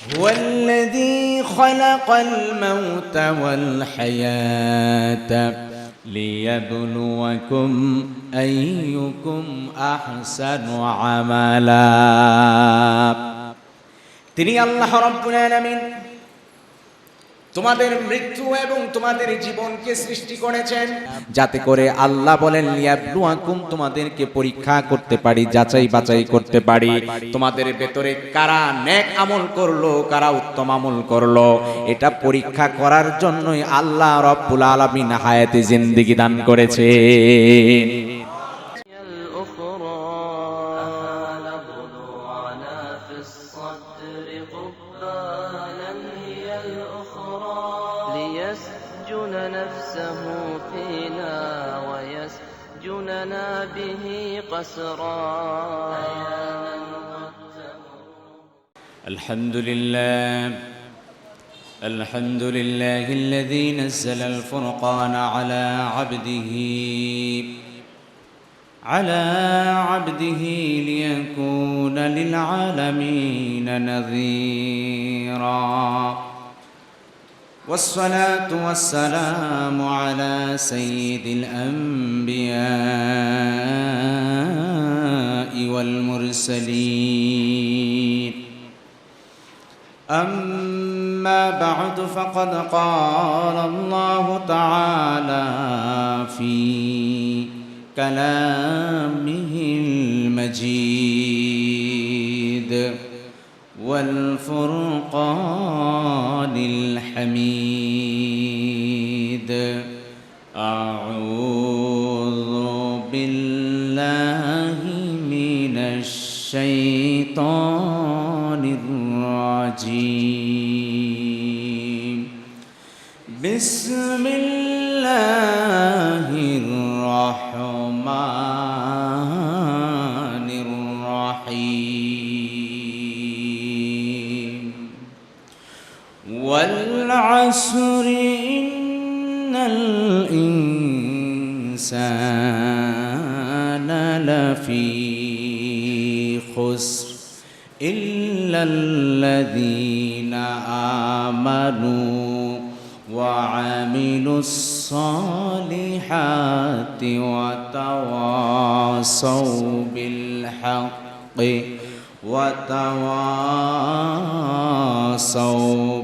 هو الذي خلق الموت والحياة ليبلوكم أيكم أحسن عملا। তিনি আল্লাহ রাব্বুল আলামিন তোমাদের মৃত্যু এবং তোমাদের জীবনকে সৃষ্টি করেছেন যাতে করে আল্লাহ বলেন লিয়াবলুয়াকুম, তোমাদেরকে পরীক্ষা করতে পারি, যাচাই বাছাই করতে পারি তোমাদের ভেতরে কারা নেক আমল করলো, কারা উত্তম আমল করলো। এটা পরীক্ষা করার জন্যই আল্লাহ রাব্বুল আলামিন হায়াতে জিন্দেগি দান করেছেন। ليسجن نفسه فينا ويسجننا به قسرا. الحمد لله الذي نزل الفرقان على عبده ليكون للعالمين نذيرا. والصلاة والسلام على سيد الأنبياء والمرسلين. أما بعد فقد قال الله تعالى في كلامه المجيد والفرقان الحميد. أعوذ بالله من الشيطان الرجيم. بسم الله الرحمن الرحيم. والعصر إن الإنسان لفي خسر إلا الذين آمنوا وعملوا الصالحات وتواصوا بالحق وتواصوا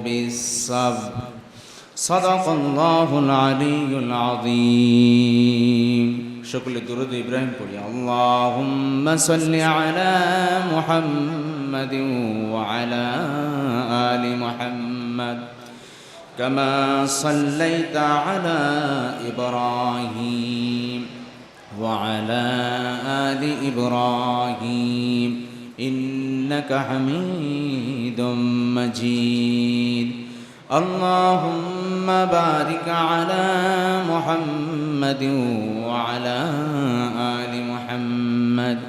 بالصبر. صدق الله العلي العظيم. شكل درود إبراهيم قولي اللهم صل على محمد وعلى آل محمد كما صليت على إبراهيم وعلى آل إبراهيم إنك حميد مجيد. اللهم بارك على محمد وعلى آل محمد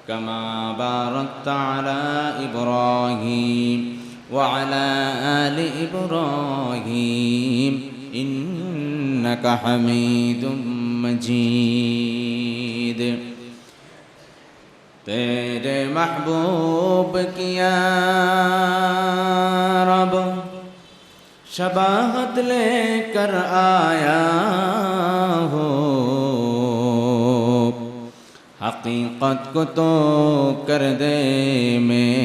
كما باركت على إبراهيم وعلى آل إبراهيم إنك حميد مجيد. तेरे महबूब की या रब शबाहत लेकर आया हो, हकीकत को तो कर दे में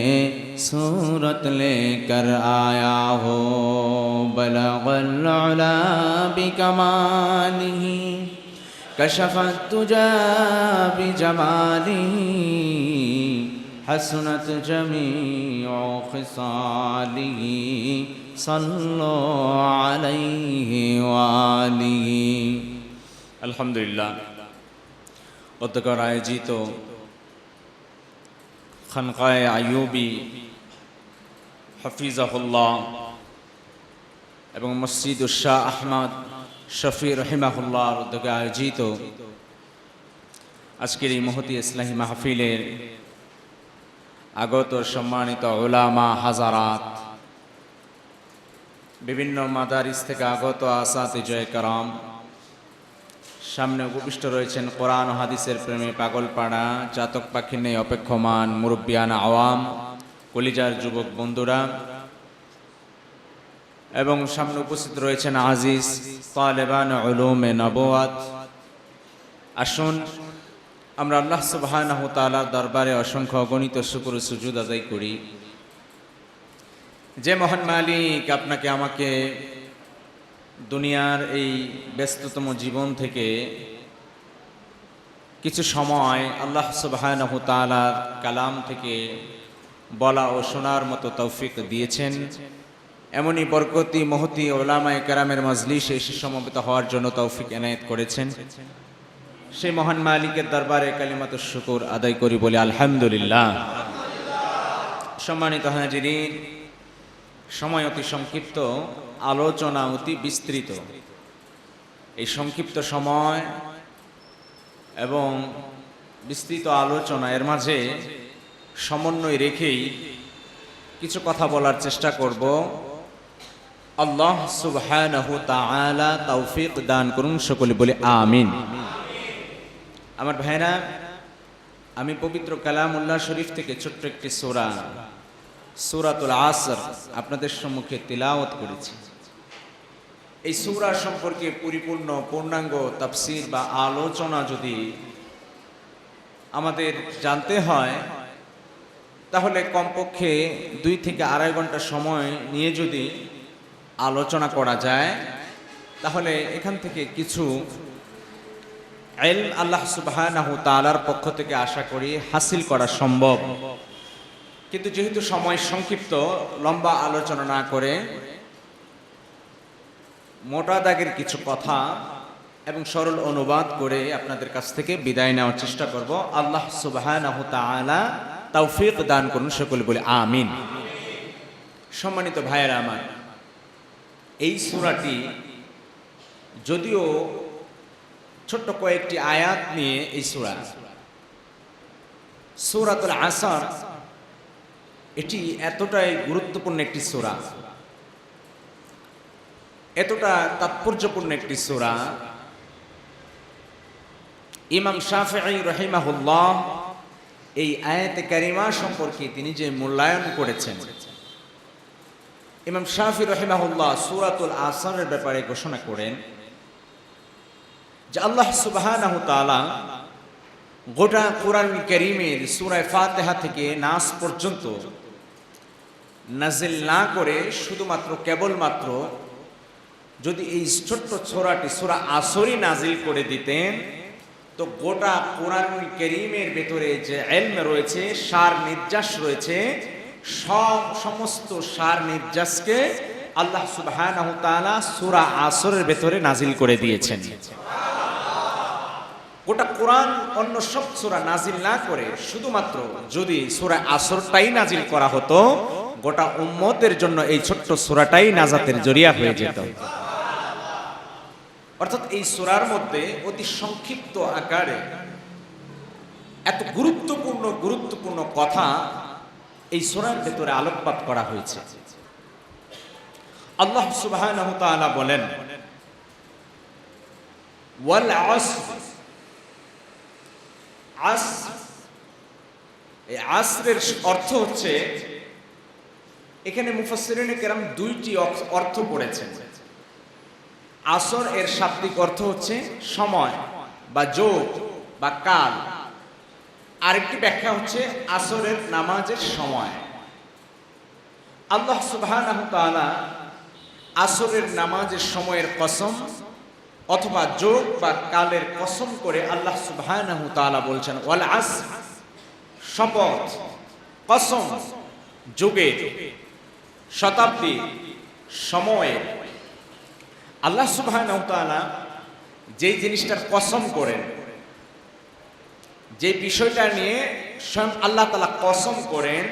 सूरत लेकर आया हो। बलगल उला बिकमालिही कशफत तुजा बिजमालिही हसनत जमीउ खिसालिही सल्लु अलैहि वालिही। अल्हम्दुलिल्लाह। গতকাল আয়োজিত খানকায়ে আইয়ুবী হাফিজাহুল্লাহ এবং মসজিদ শাহ আহমদ শফি রহিমাহুল্লাহর উদ্যোগে আয়োজিত আজকের এই মহতি ইসলাহি মাহফিলের আগত সম্মানিত উলামা হাজারাত, বিভিন্ন মাদারিস থেকে আগত আসাতিজে কেরাম, সামনে উপবিষ্ট রয়েছেন কোরআন ও হাদিসের প্রেমে পাগলপাড়া চাতক পাখির নেই অপেক্ষমান মুরব্বিয়ান আওয়াম, কলিজার যুবক বন্ধুরা, এবং সামনে উপস্থিত রয়েছেন আজিজ তালেবান উলুমে নবুয়াত। আসুন আমরা আল্লাহ সুবহানাহু ওয়া তাআলার দরবারে অসংখ্য অগণিত শুকর ও সুজুদ আদায় করি, যে মহান মালিক আপনাকে আমাকে দুনিয়ার এই ব্যস্ততম জীবন থেকে কিছু সময় আল্লাহ সুবহানাহু ওয়া তাআলার কালাম থেকে বলা ও শোনার মতো তৌফিক দিয়েছেন। এমনই বরকতি মহতি ওলামায়ে কেরামের মজলিসে এসে সমবেত হওয়ার জন্য তৌফিক এনায়েত করেছেন। সেই মহান মালিকের দরবারে কালিমাতুশ শুকর আদায় করি বলে আলহামদুলিল্লাহ। সম্মানিত হাজিরিন, সময় অতি সংক্ষিপ্ত, আলোচনা অতি বিস্তৃত। এই সংক্ষিপ্ত সময় এবং বিস্তৃত আলোচনা এর মাঝে সমন্বয় রেখেই কিছু কথা বলার চেষ্টা করব। আল্লাহ সুবহানাহু ওয়া তাআলা তৌফিক দান করুন, সকলে বলি আমিন। আমার ভাইরা, আমি পবিত্র কালামুল্লাহ শরীফ থেকে ছোট্ট একটি সূরা, সূরাতুল আসর আপনাদের সম্মুখে তিলাওয়াত করেছি। এই সূরা সম্পর্কে পরিপূর্ণ পূর্ণাঙ্গ তাফসীর বা আলোচনা যদি আমাদের জানতে হয়, তাহলে কমপক্ষে 2 থেকে 2.5 ঘন্টা সময় নিয়ে যদি আলোচনা করা যায়, তাহলে এখান থেকে কিছু ইলম আল্লাহ সুবহানাহু ওয়া তাআলার পক্ষ থেকে আশা করি হাসিল করা সম্ভব। কিন্তু যেহেতু সময় সংক্ষিপ্ত, লম্বা আলোচনা না করে মোটা দাগের কিছু কথা এবং সরল অনুবাদ করে আপনাদের কাছ থেকে বিদায় নেওয়ার চেষ্টা করব। আল্লাহ সুবহানাহু ওয়া তাআলা তৌফিক দান করুন, সকলে বলে আমিন। সম্মানিত ভাইয়েরা আমার, এই সূরাটি যদিও ছোট্ট কয়েকটি আয়াত নিয়ে এই সূরা, সূরাতুল আসর, এটি এতটাই গুরুত্বপূর্ণ একটি সূরা, এতটা তাৎপর্যপূর্ণ একটি সূরা। ইমাম শাফিঈ রাহিমাহুল্লাহ এই আয়াতে কারিমা সম্পর্কে তিনি যে মূল্যায়ন করেছেন, ইমাম শাফিঈ রাহিমাহুল্লাহ সূরাতুল আসরের ব্যাপারে ঘোষণা করেন যে আল্লাহ সুবহানাহু ওয়া তাআলা গোটা কোরআন কারীমের সূরা ফাতিহা থেকে নাস পর্যন্ত নাজিল না করে শুধুমাত্র কেবলমাত্র যদি এই ছোট্ট সূরাটি সূরা আসরই নাজিল করে দিতেন, তো গোটা কোরআন কারীমের ভেতরে যে ইলম রয়েছে, সার নির্যাস রয়েছে, সমস্ত সার নির্যাসকে আল্লাহ সুবহানাহু ওয়া তাআলা সূরা আসরের ভেতরে নাজিল করে দিয়েছেন। গোটা কোরআন অন্য সব সূরা নাজিল না করে শুধুমাত্র যদি সূরা আসরটাই নাজিল করা হতো, গোটা উম্মতের জন্য এই ছোট্ট সূরাটাই নাজাতের জরিয়া হয়ে যেত। অর্থাৎ এই সূরার মধ্যে অতি সংক্ষিপ্ত আকারে এত গুরুত্বপূর্ণ কথা এই সূরার ভেতরে আলোকপাত করা হয়েছে। আল্লাহ সুবহানাহু ওয়া তাআলা বলেন, ওয়াল আসর, এই আসরের অর্থ হচ্ছে, এখানে মুফাসসিরিনে কেরাম 2টি অর্থ করেছেন। আসর এর শাব্দিক অর্থ হচ্ছে সময় বা যোগ বা কাল। আরেকটি ব্যাখ্যা হচ্ছে আসরের নামাজের সময়। আল্লাহ সুবহানাহু ওয়া তাআলা আসরের নামাজের সময়ের কসম অথবা যোগ বা কালের কসম করে আল্লাহ সুবহানাহু ওয়া তাআলা বলছেন, ওয়াল আসর, শপথ, কসম, যুগের, শতাব্দী, সময়ের। আল্লাহ সুবহানাহু ওয়া তাআলা যে জিনিসটার কসম করেন, যে বিষয়টা নিয়ে স্বয়ং আল্লাহ তাআলা কসম করেন,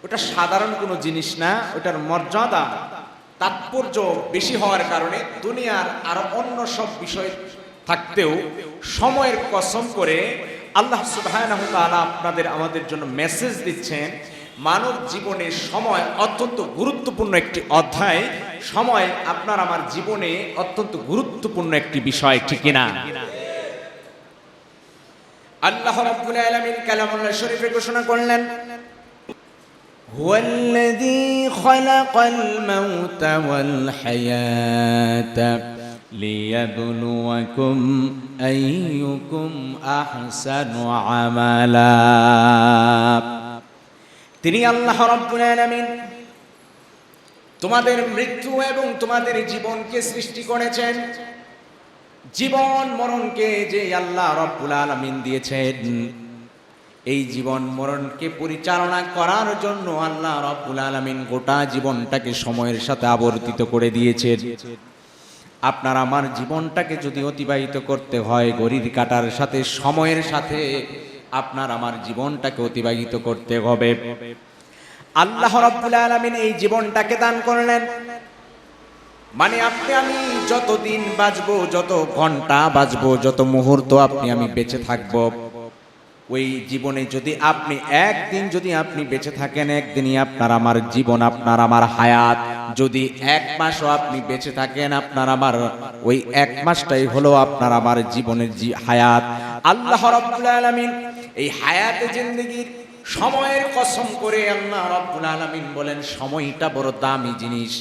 ওটা সাধারণ কোনো জিনিস না। ওটার মর্যাদা, তাৎপর্য বেশি হওয়ার কারণে দুনিয়ার আর অন্য সব বিষয় থাকতেও সময়ের কসম করে আল্লাহ সুবহানাহু ওয়া তাআলা আমাদের জন্য মেসেজ দিচ্ছেন, মানব জীবনের সময় অত্যন্ত গুরুত্বপূর্ণ একটি অধ্যায়। সময় আপনার আমার জীবনে অত্যন্ত গুরুত্বপূর্ণ একটি বিষয়, ঠিক কিনা? আল্লাহ রাব্বুল আলামিন কালামুল্লাহ শরীফে ঘোষণা করলেন, হুয়াল্লাযী খালাকাল মাউতা ওয়াল হায়াতা লিয়াবলুয়াকুম আইয়ুকুম আহসানু আমালা। তিনি আল্লাহ রাব্বুল আলামিন তোমাদের মৃত্যু এবং তোমাদের জীবনকে সৃষ্টি করেছেন। জীবন মরণকে যে আল্লাহ রাব্বুল আলামিন দিয়েছেন, এই জীবন মরণকে পরিচালনা করার জন্য আল্লাহ রাব্বুল আলামিন গোটা জীবনটাকে সময়ের সাথে আবর্তিত করে দিয়েছেন। আপনার আমার জীবনটাকে যদি অতিবাহিত করতে হয় ঘড়ির কাঁটার সাথে, সময়ের সাথে আপনার আমার জীবনটাকে অতিবাহিত করতে হবে। আল্লাহ রাব্বুল আলামিন এই জীবনটাকে দান করলেন, মানে আপনি আমি যত দিন বাঁচবো, যত ঘন্টা বাঁচবো, যত মুহূর্ত আপনি আমি বেঁচে থাকবো, ওই জীবনে যদি আপনি একদিন যদি আপনি বেঁচে থাকেন, একদিনই আপনার আমার জীবন, আপনার আমার হায়াত। যদি এক মাসও আপনি বেঁচে থাকেন, আপনার আমার ওই এক মাসটাই হলো আপনার আমার জীবনের হায়াত। আল্লাহ রাব্বুল আলামিন এই হায়াতে জিন্দেগির সময়ের কসম করে আল্লাহ রাব্বুল আলামিন বলেন সময়টা বড় দামি জিনিস।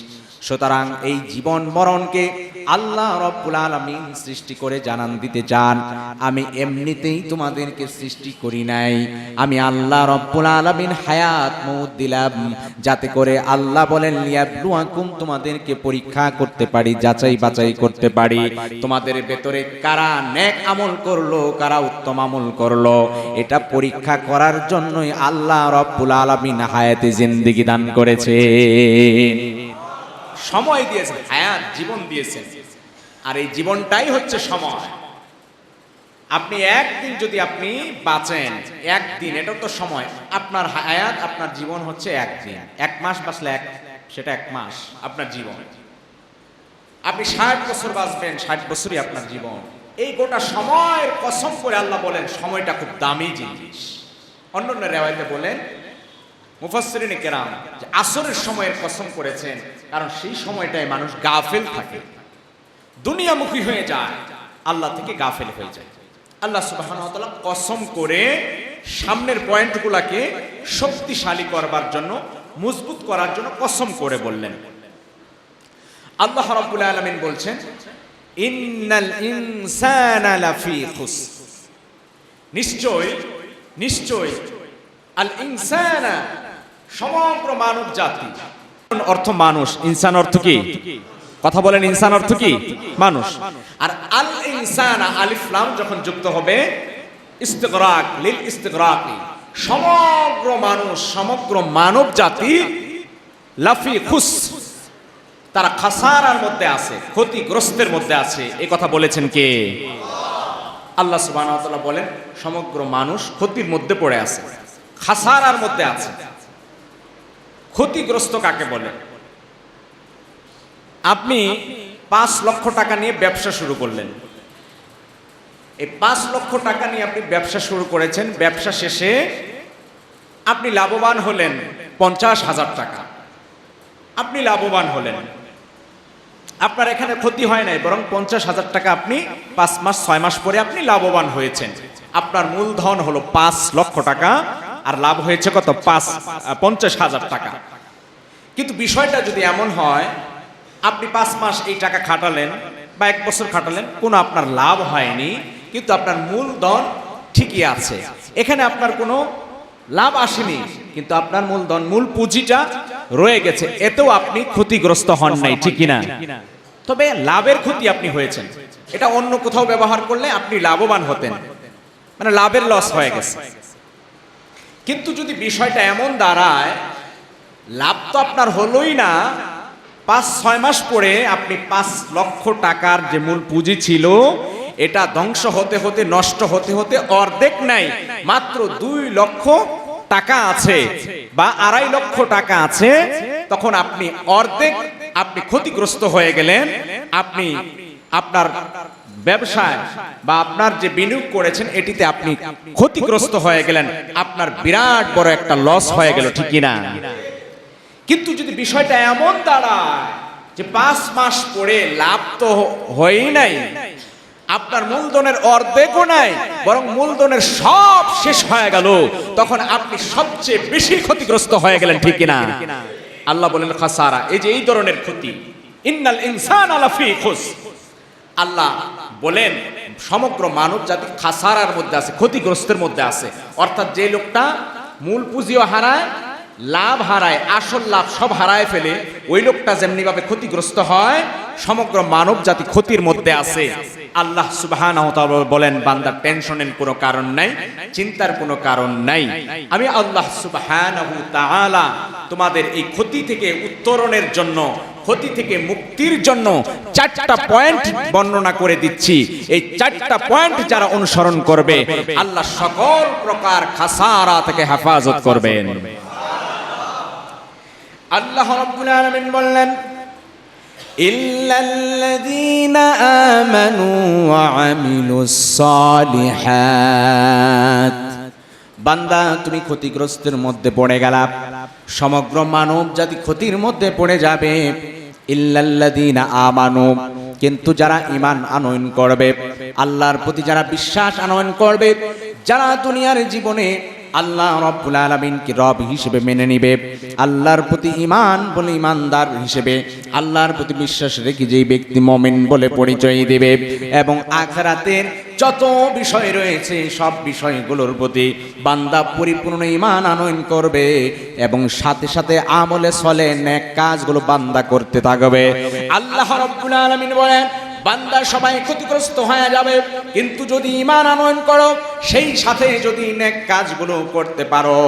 সুতরাং এই জীবন মরণকে আল্লাহ রাব্বুল আলামিন সৃষ্টি করে জানান দিতে চান, আমি এমনিতেই তোমাদেরকে সৃষ্টি করি নাই, আমি আল্লাহ রাব্বুল আলামিন হায়াত মউত দিলাম যাতে করে আল্লাহ বলেন লিয়াবলুয়াকুম, তোমাদেরকে পরীক্ষা করতে পারি, যাচাই বাছাই করতে পারি, তোমাদের ভেতরে কারা নেক আমল করলো, কারা উত্তম আমল করলো, এটা পরীক্ষা করার জন্যই আল্লাহ রাব্বুল আলামিন হায়াতে জিন্দেগি দান করেছে, সময় দিয়েছেন, হায়াত জীবন দিয়েছেন। আর এই জীবনটাই হচ্ছে সময়। আপনি একদিন যদি আপনি বাঁচেন, একদিন, এটা তো সময়। আপনার হায়াত, আপনার জীবন হচ্ছে একদিন। এক মাস বাঁচলে সেটা এক মাস আপনার জীবন। আপনি 60 বছর বাঁচবেন, 60 বছরই আপনার জীবন। এই গোটা সময়ের কসম করে আল্লাহ বলেন সময়টা খুব দামি জিনিস। অন্যান্য রেওয়ায়েতে বলেন মুফাসসিরিনে কেরাম যে আসরের সময়ের কসম করেছেন, কারণ সেই সময়টায় মানুষ গাফেল থাকে, দুনিয়ামুখী হয়ে যায়, আল্লাহ থেকে গাফেল হয়ে যায়। আল্লাহ সুবহানাহু ওয়া তাআলা কসম করে সামনের পয়েন্টগুলোকে শক্তিশালী করবার জন্য, মজবুত করার জন্য কসম করে বললেন। আল্লাহ রাব্বুল আলামিন বলছেন ইন্নাল ইনসানা লাফি খুসর, নিশ্চয় নিশ্চয় আল ইনসানা সমগ্র মানব জাতি, অর্থ মানুষ, ইনসান অর্থ কি? কথা বলেন, ইনসান অর্থ কি? মানুষ। আর আল ইনসানা আলিফ লাম যখন যুক্ত হবে ইস্তিগরাক লিল ইস্তিগরাকি, সমগ্র মানুষ, সমগ্র মানব জাতি লাফি খুসর, তারা খাসারার মধ্যে আছে, ক্ষতিগ্রস্তের মধ্যে আছে। এই কথা বলেছেন কে? আল্লাহ সুবহানাহু ওয়া তাআলা বলেন সমগ্র মানুষ ক্ষতির মধ্যে পড়ে আছে, খাসারার মধ্যে আছে। ক্ষতিগ্রস্ত কাকে বলে? আপনি 5 লক্ষ টাকা নিয়ে ব্যবসা শুরু করলেন, এই 5 লক্ষ টাকা নিয়ে আপনি ব্যবসা শুরু করেছেন, ব্যবসা শেষে আপনি লাভবান হলেন 50,000 টাকা, আপনি লাভবান হলেন, আপনার এখানে ক্ষতি হয় নাই, বরং 50,000 টাকা আপনি 5 মাস 6 মাস পরে আপনি লাভবান হয়েছেন। আপনার মূলধন হলো 5 লক্ষ টাকা, আর লাভ হয়েছে কত? 50,000 টাকা। কিন্তু বিষয়টা যদি এমন হয় আপনি 5 মাস এই টাকা খাটালেন বা 1 বছর খাটালেন, কোনো আপনার লাভ হয়নি, কিন্তু আপনার মূলধন ঠিকই আছে, এখানে আপনার কোনো লাভ আসেনি, কিন্তু আপনার মূলধন, মূল পুঁজিটা রয়ে গেছে, এতেও আপনি ক্ষতিগ্রস্ত হন নাই, ঠিক কিনা? তবে লাভের ক্ষতি আপনি হয়েছেন, এটা অন্য কোথাও ব্যবহার করলে আপনি লাভবান হতেন, মানে লাভের লস হয়ে গেছে। কিন্তু যদি বিষয়টা এমন দাঁড়ায় লাভ তো আপনার হলোই না, 5-6 মাস পরে আপনি 5 লক্ষ টাকার যে মূল পুঁজি ছিল এটা ধ্বংস হতে হতে, নষ্ট হতে হতে অর্ধেক নাই, মাত্র 2 লক্ষ টাকা আছে বা 2.5 লক্ষ টাকা আছে, তখন আপনি অর্ধেক আপনি ক্ষতিগ্রস্ত হয়ে গেলেন। আপনি আপনার ব্যবসায় বা আপনার যে বিনিয়োগ করেছেন এটিতে আপনি ক্ষতিগ্রস্ত হয়ে গেলেন, আপনার বিরাট বড় একটা লস হয়ে গেল, ঠিক কিনা? কিন্তু যদি বিষয়টা এমন দাঁড়ায় যে 5 মাস পরে লাভ তো হয়ই নাই, আপনার মূলধনের অর্ধেকও নাই, বরং মূলধনের সব শেষ হয়ে গেল, তখন আপনি সবচেয়ে বেশি ক্ষতিগ্রস্ত হয়ে গেলেন, ঠিক কিনা? আল্লাহ বলেন খাসারা, এই যে এই ধরনের ক্ষতি, ইন্নাল ইনসানা লাফি খুসর। আল্লাহ বলেন সমগ্র মানব জাতি খাসারার মধ্যে আছে, ক্ষতিগ্রস্তের মধ্যে আছে। অর্থাৎ যে লোকটা মূল পুঁজিও হারায়, লাভ হারায়, আসল লাভ সব হারায় ফেলে, ওই লোকটা যেমনি ভাবে ক্ষতিগ্রস্ত হয়, সমগ্র মানব জাতি ক্ষতির মধ্যে আছে। আল্লাহ সুবহানাহু ওয়া তাআলা বলেন বান্দা টেনশনের কোনো কারণ নাই, চিন্তার কোনো কারণ নাই। আমি আল্লাহ সুবহানাহু ওয়া তাআলা তোমাদের এই ক্ষতি থেকে উত্তরণের জন্য, ক্ষতি থেকে মুক্তির জন্য 4টা পয়েন্ট বর্ণনা করে দিচ্ছি। এই 4টা পয়েন্ট যারা অনুসরণ করবে, আল্লাহ সকল প্রকার খাসারা থেকে হেফাজত করবেন। আল্লাহ রাব্বুল আলামিন বললেন ইল্লাল্লাযীনা আমানু ওয়া আমিলুস সালিহাত। বান্দা তুমি ক্ষতিগ্রস্তের মধ্যে পড়ে গেলা, সমগ্র মানব জাতি ক্ষতির মধ্যে পড়ে যাবে। ইল্লাল্লাযীনা আমানু, কিন্তু যারা ঈমান আনয়ন করবে, আল্লাহর প্রতি যারা বিশ্বাস আনয়ন করবে, যারা দুনিয়ার জীবনে আল্লাহ রাব্বুল আলামিনকে রব হিসেবে মেনে নিবে, আল্লাহর প্রতি ঈমান বলে ঈমানদার হিসেবে আল্লাহর প্রতি বিশ্বাস রেখে যেই ব্যক্তি মুমিন বলে পরিচয় দিবে, এবং আখিরাতের যত বিষয় রয়েছে সব বিষয়গুলোর প্রতি বান্দা পরিপূর্ণ ঈমান আনয়ন করবে, এবং সাথে সাথে আমলে সলে নেক কাজগুলো বান্দা করতে থাকবে। আল্লাহ রাব্বুল আলামিন বলেন বান্দা সবাই ক্ষতিগ্রস্ত হয়ে যাবে, কিন্তু যদি ঈমান আনয়ন করো, সেই সাথে যদি নেক কাজগুলো করতে পারো,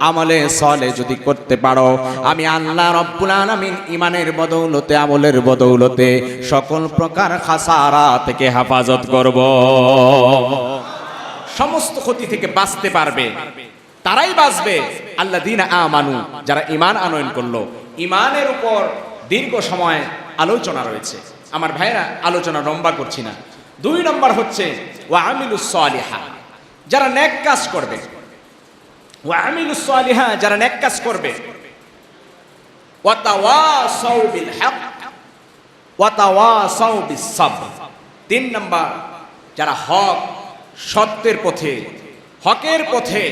আমলে সলে যদি করতে পারো, আমি আল্লাহ রাব্বুল আলামিন ঈমানের বদৌলতে, আমলের বদৌলতে সকল প্রকার খাসারা থেকে হেফাজত করব। সমস্ত ক্ষতি থেকে বাঁচতে পারবে, তারাই বাঁচবে আল্লাযীনা আমানু, যারা ঈমান আনয়ন করলো। ঈমানের উপর দীর্ঘ সময় আলোচনা রয়েছে আমার ভাইরা, আলোচনা লম্বা করছি না। 2 নম্বর হচ্ছে ওয়া আমিলুস সালিহাত, যারা নেক কাজ করবে। ওয়া আমিলুস সালিহাত, যারা নেক কাজ করবে। ওয়া তাওয়াসাউ বিল হক ওয়া তাওয়াসাউ বিস সাবর। 3 নম্বর, যারা হক, সত্যের পথে, হকের পথে,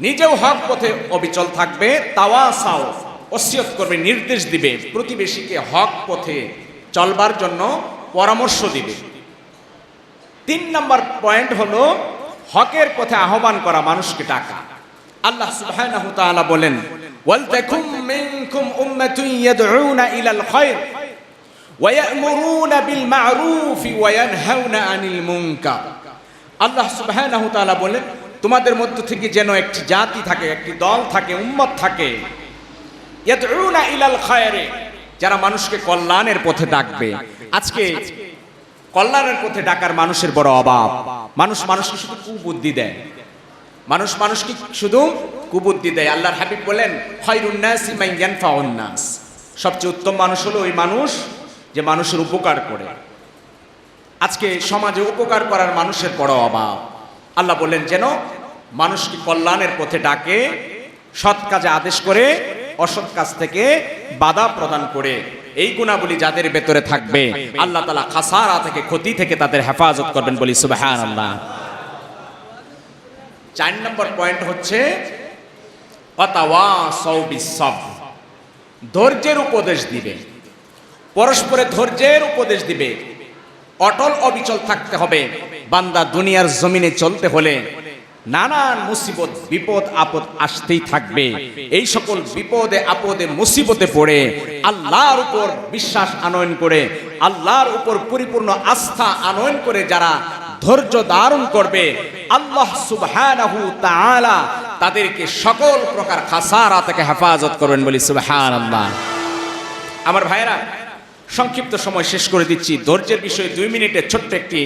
নিজেও হক পথে অবিচল থাকবে। তাওয়াসাউ, ওসিয়ত করবে, নির্দেশ দিবে, প্রতিবেশীকে হক পথে চলবার জন্য পরামর্শ দিবে। 3 নম্বর পয়েন্ট হলো হকের পথে আহ্বান করা, মানুষকে ডাকা। আল্লাহ সুবহানাহু ওয়া তাআলা বলেন ওয়ালতাকুম মিনকুম উম্মাতুন ইয়াদউনা ইলাল খায়র ওয়া ইয়া'মুরুনা বিল মা'রুফ ওয়া ইয়ানহাউনা আনিল মুনকার। আল্লাহ সুবহানাহু ওয়া তাআলা বলেন তোমাদের মধ্য থেকে যেন একটি জাতি থাকে, একটি দল থাকে, উম্মত থাকে, ইয়াদউনা ইলাল খায়র, যারা মানুষকে কল্যাণের পথে ডাকবে। আজকে কল্যাণের পথে ডাকার মানুষের বড় অভাব। মানুষ মানুষকে শুধু কুবুদ্ধি দেয়, মানুষ মানুষকে শুধু কুবুদ্ধি দেয়। আল্লাহর হাবিব বলেন খায়রুন নাসি মান ইয়ানফাউন নাস, সবচেয়ে উত্তম মানুষ হলো ওই মানুষ যে মানুষের উপকার করে। আজকে সমাজে উপকার করার মানুষের বড় অভাব। আল্লাহ বলেন যেন মানুষকে কল্যাণের পথে ডাকে, সৎ কাজে আদেশ করে, অসৎ কাজ থেকে বাধা প্রদান করে। এই গুণাবলী যাদের ভেতরে থাকবে, আল্লাহ তাআলা খাসারা থেকে, ক্ষতি থেকে তাদের হেফাজত করবেন, বলি সুবহানাল্লাহ। 4 নম্বর পয়েন্ট হচ্ছে ওয়াতাওয়াসাউ বিস সাবর, ধৈর্যের উপদেশ দিবে, পরস্পরের ধৈর্যের উপদেশ দিবে। অটল অবিচল থাকতে হবে। বান্দা দুনিয়ার জমিনে চলতে হলে নানান মুসিবত, বিপদ আপদ আসতেই থাকবে। এই সকল বিপদে আপদে মুসিবতে পড়ে আল্লাহর উপর বিশ্বাস আনয়ন করে, আল্লাহর উপর পরিপূর্ণ আস্থা আনয়ন করে যারা ধৈর্য ধারণ করবে, আল্লাহ সুবহানাহু তাআলা তাদেরকে সকল প্রকার খাসারা থেকে হেফাজত করবেন, বলি সুবহানাল্লাহ। আমার ভাইরা, সংক্ষিপ্ত সময় শেষ করে দিচ্ছি। ধৈর্যের বিষয়ে 2 মিনিটের ছোট্ট একটি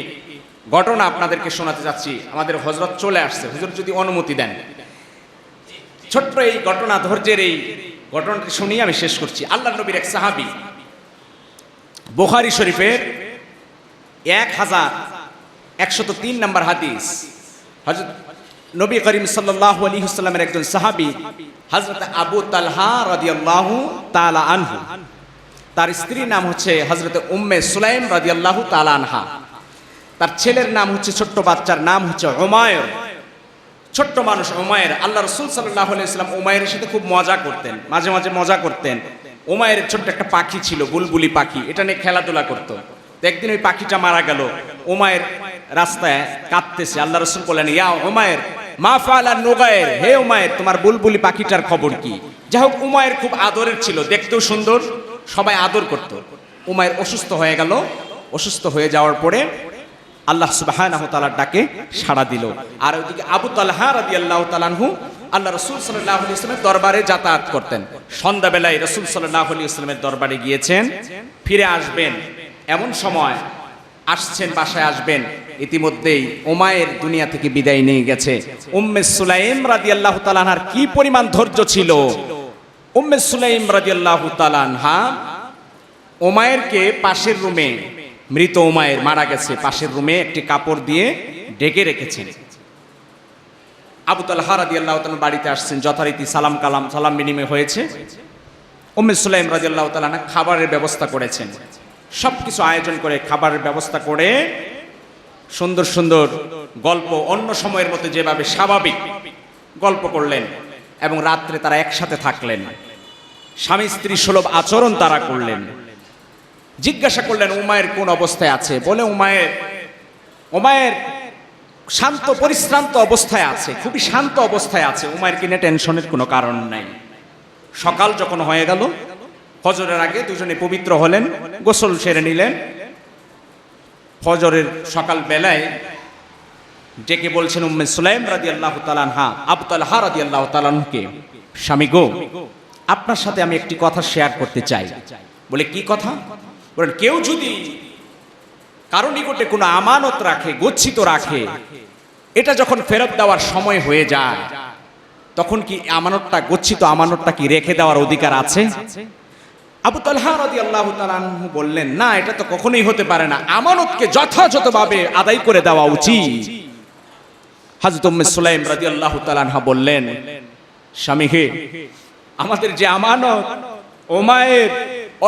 ঘটনা আপনাদেরকে শোনাতে যাচ্ছি। আমাদের হযরত চলে আসছে, হুজুর যদি অনুমতি দেন। ছোট্ট এই ঘটনা, ধৈর্যের এই ঘটনাটি শুনিয়ে আমি শেষ করছি। আল্লাহর নবীর এক সাহাবী, বুখারী শরীফের 1103 নম্বর হাদিস, হযরত নবী করিম সাল্লাল্লাহু আলাইহি ওয়াসাল্লামের একজন সাহাবী হযরত আবু তালহা রাদিয়াল্লাহু তাআলা আনহু, তার স্ত্রীর নাম হচ্ছে হযরত উম্মে সুলাইম রাদিয়াল্লাহু তাআলা আনহা। তার ছেলের নাম হচ্ছে, ছোট্ট বাচ্চার নাম হচ্ছে উমায়ের। ছোট্ট মানুষ উমায়ের। আল্লাহ রাসূল সাল্লাল্লাহু আলাইহি ওয়াসাল্লাম উমায়ের সাথে খুব মজা করতেন, মাঝে মাঝে মজা করতেন। উমায়ের ছোট্ট একটা পাখি ছিল, বুলবুলি পাখি, এটা নিয়ে খেলাধুলা করতো। তো একদিন ওই পাখিটা মারা গেল। উমায়ের রাস্তায় কাঁদতেছে। আল্লাহ রাসূল বলেন, ইয়া উমায়ের মা ফাআলা নুগায়ের, হে উমায়ের তোমার বুলবুলি পাখিটার খবর কি? যাই হোক, উমায়ের খুব আদরের ছিল, দেখতেও সুন্দর, সবাই আদর করত। উমায়ের অসুস্থ হয়ে গেল। অসুস্থ হয়ে যাওয়ার পরে আল্লাহ সুবহানাহু ওয়া তাআলার ডাকে সাড়া দিল। আর ওইদিকে আবু তালহা রাদিয়াল্লাহু তাআলা আনহু আল্লাহ রাসূল সাল্লাল্লাহু আলাইহি ওয়াসাল্লামের দরবারে যাতায়াত করতেন। সন্ধ্যাবেলায় রাসূল সাল্লাল্লাহু আলাইহি ওয়াসাল্লামের দরবারে গিয়েছেন, ফিরে আসবেন এমন সময় আসছেন, বাসায় আসবেন, ইতিমধ্যেই উমায়ের দুনিয়া থেকে বিদায় নিয়ে গেছে। উম্মে সুলাইম রাদিয়াল্লাহু তাআলা আনহার কি পরিমাণ ধৈর্য ছিল! উম্মে সুলাইম রাদিয়াল্লাহু তাআলা আনহা উমায়েরকে পাশের রুমে, মৃত উমায়ের মারা গেছে, পাশের রুমে একটি কাপড় দিয়ে ঢেকে রেখেছেন। আবু তালহা রাদিয়াল্লাহু তাআলা বাড়িতে আসছেন, যথারীতি সালাম বিনিময় হয়েছে। উম্মে সুলাইম রাদিয়াল্লাহু তাআলা আনহা খাবারের ব্যবস্থা করেছেন। সবকিছু আয়োজন করে খাবারের ব্যবস্থা করে সুন্দর সুন্দর গল্প, অন্য সময়ের মতো যেভাবে স্বাভাবিক গল্প করলেন, এবং রাত্রে তারা একসাথে থাকলেন। স্বামী স্ত্রী সুলভ আচরণ তারা করলেন। জিজ্ঞাসা করলেন উমায়ের কোন অবস্থায় আছে? বলে উমায়ের শান্ত পরিশ্রান্ত অবস্থায় আছে, খুবই শান্ত অবস্থায় আছে। উমায়ের কিনে টেনশনের কোনো কারণ নাই। সকাল যখন হয়ে গেল, ফজরের আগে দুজনে পবিত্র হলেন, গোসল সেরে নিলেন। ফজরের সকাল বেলায় ডেকে বলছেন উম্মে সুলাইম রাদিয়াল্লাহু তাআলা আনহা আবু তালহা রাদিয়াল্লাহু তাআলা আনহুকে, স্বামী গো, আপনার সাথে আমি একটি কথা শেয়ার করতে চাই। বলে কি কথা? বলেন, কেউ যদি কারো নিকটে কোনো আমানত রাখে, গচ্ছিত রাখে, এটা যখন ফেরত দেওয়ার সময় হয়ে যায়, তখন কি আমানতটা, গচ্ছিত আমানতটা কি রেখে দেওয়ার অধিকার আছে? আবু তালহা রাদিয়াল্লাহু তাআলা আনহু বললেন, না, এটা তো কখনোই হতে পারে না, আমানতকে যথাযথভাবে আদায় করে দেওয়া উচিত। হযরত উম্মে সুলাইম রাদিয়াল্লাহু তাআলা আনহা বললেন, স্বামী হে, আমাদের যে আমানত, উমায়ের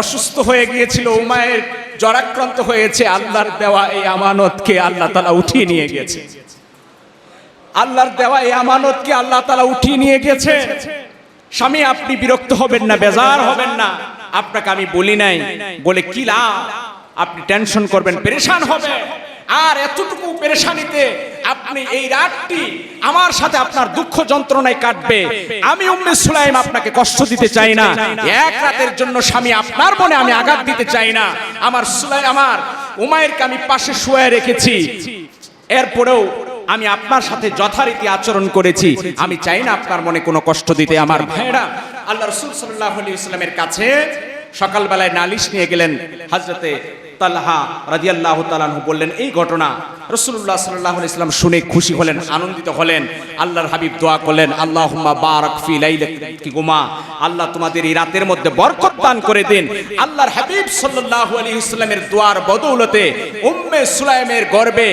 অসুস্থ হয়ে গিয়েছিল, উমায়ের জ্বরাক্রান্ত হয়েছে, আল্লাহর দেওয়া এই আমানতকে আল্লাহ তাআলা উঠিয়ে নিয়ে গেছে। আল্লাহর দেওয়া এই আমানতকে আল্লাহ তাআলা উঠিয়ে নিয়ে গেছে। স্বামী, আপনি বিরক্ত হবেন না, বেজার হবেন না, আপনাকে আমি বলি নাই বলে কি লাভ? আপনি টেনশন করবেন, পেরেশান হবেন, আর এতটুকু পেরেশানিতে আপনি এই রাতটি আমার সাথে আপনার দুঃখ যন্ত্রণায় কাটবে। আমি উম্মে সুলাইম আপনাকে কষ্ট দিতে চাই না। এক রাতের জন্য স্বামী আপনার মনে আমি আঘাত দিতে চাই না। আমার উমায়েরকে আমি পাশে শুয়ে রেখেছি, এরপরেও আমি আপনার সাথে যথারীতি আচরণ করেছি। আমি চাই না আপনার মনে কোনো কষ্ট দিতে। আমার ভাইরা, আল্লাহ রাসূল সাল্লাল্লাহু আলাইহি ওয়াসাল্লামের কাছে সকালবেলায় নালিশ নিয়ে গেলেন। হযরতে তালহা রাদিয়াল্লাহু তাআলা আনহু বললেন এই ঘটনা। রাসূলুল্লাহ সাল্লাল্লাহু আলাইহি ওয়াসাল্লাম শুনে খুশি হলেন, আনন্দিত হলেন। আল্লাহর হাবিব দোয়া করলেন, আল্লাহুম্মা বারাক ফি লাইলাতিকুমা, আল্লাহ তোমাদের এই রাতের মধ্যে বরকত দান করে দিন। আল্লাহর হাবিব সাল্লাল্লাহু আলাইহি ওয়াসাল্লামের দোয়ার বদৌলতে উম্মে সুলাইমের গর্ভে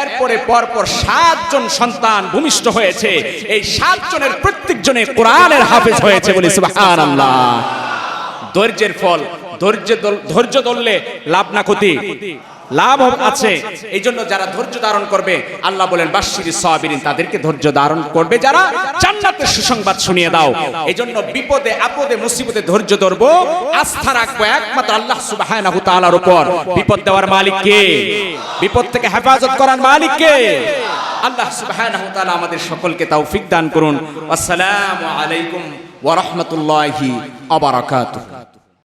এরপরে পরপর 7 জন সন্তান ভূমিষ্ঠ হয়েছে। এই 7 জনের প্রত্যেকজনে কোরআনের হাফেজ হয়েছে, বলি সুবহানাল্লাহ। ধৈর্যের ফল, ধৈর্য ধরলে লাভ না ক্ষতি? লাভ আছে। এই জন্য যারা ধৈর্য ধারণ করবে, আল্লাহ বলেন বাশশিরিস সাবিরিন, তাদেরকে ধৈর্য ধারণ করবে যারা, জান্নাতের সুসংবাদ শুনিয়ে দাও। এই জন্য বিপদে আপদে মুসিবতে ধৈর্য ধরবো, আস্থা রাখবো একমাত্র আল্লাহ সুবহানাহু তাআলার উপর। বিপদ দেওয়ার মালিক কে? বিপদ থেকে হেফাজত করার মালিক কে? আল্লাহ সুবহানাহু তাআলা আমাদের সকলকে তৌফিক দান করুন। আসসালামু আলাইকুম ওয়া রাহমাতুল্লাহি ওয়া বারাকাতুহু।